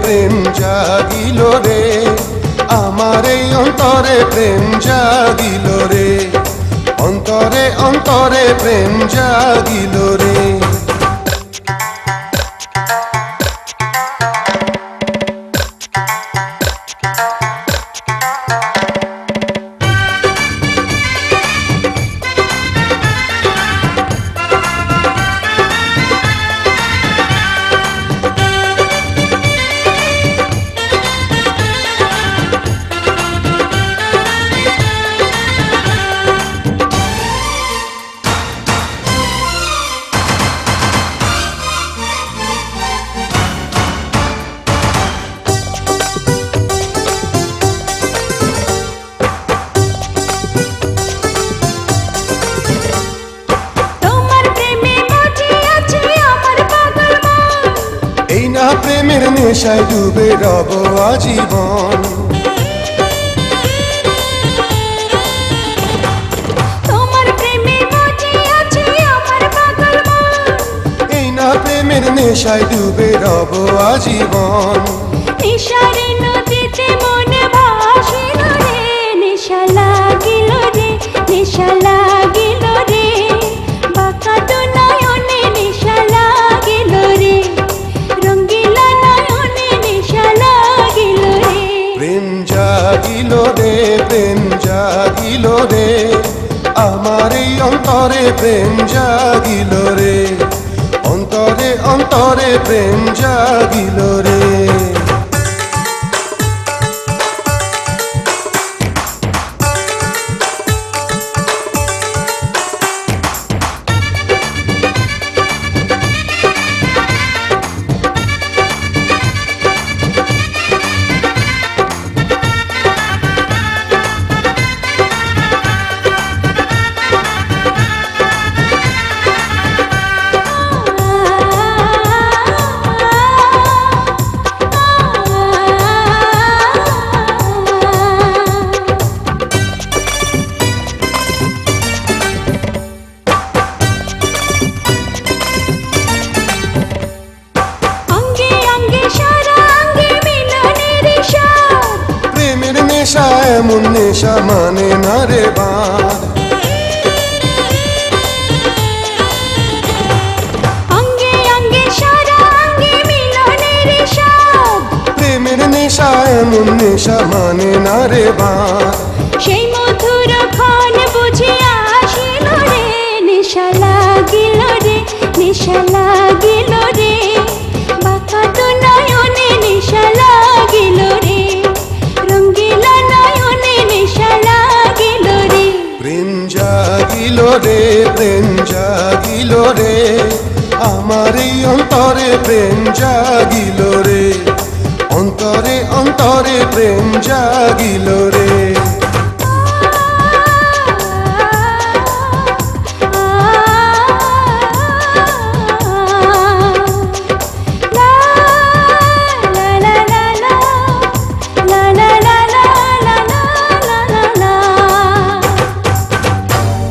প্রেম জাগিল রে, আমার এই অন্তরে প্রেম জাগিল রে, অন্তরে অন্তরে প্রেম জাগিল রে। প্রেমের নেশায় ডুবে রব আজীবন, তোমার প্রেমে মজে আছে আমার পাগল মন। এই না প্রেমের নেশায় ডুবে রব আজীবন, নেশারে নদীতে মন ভাসিল রে, নেশা লাগিল রে, নেশা লাগিল রে, বাঁকা তো নয়নে নেশা লাগিল রে, রঙ্গিলা নয়নে নেশা লাগিল রে। প্রেম জাগিল রে, প্রেম জাগিল রে, আমার এই অন্তরে প্রেম জাগিল রে, অন্তরে অন্তরে প্রেম জাগিল রে। নেশা এমন নেশা মানে না রে বাঁধ, অঙ্গে অঙ্গে সারা অঙ্গে মিলনের স্বাদ, প্রেমের নেশা এমন নেশা মানে না রে বাঁধ, সেই মধুর ক্ষণ বুঝিয়া আসিল রে, নেশা লাগিল রে, নেশা লাগিল রে, বাঁকা তো নয়নে নেশা লাগিল রে, রঙ্গিলা নয়নে নেশা লাগিল রে। প্রেম জাগিল রে, প্রেম জাগিল রে, আমার এই অন্তরে প্রেম জাগিল রে, অন্তরে অন্তরে প্রেম জাগিল রে।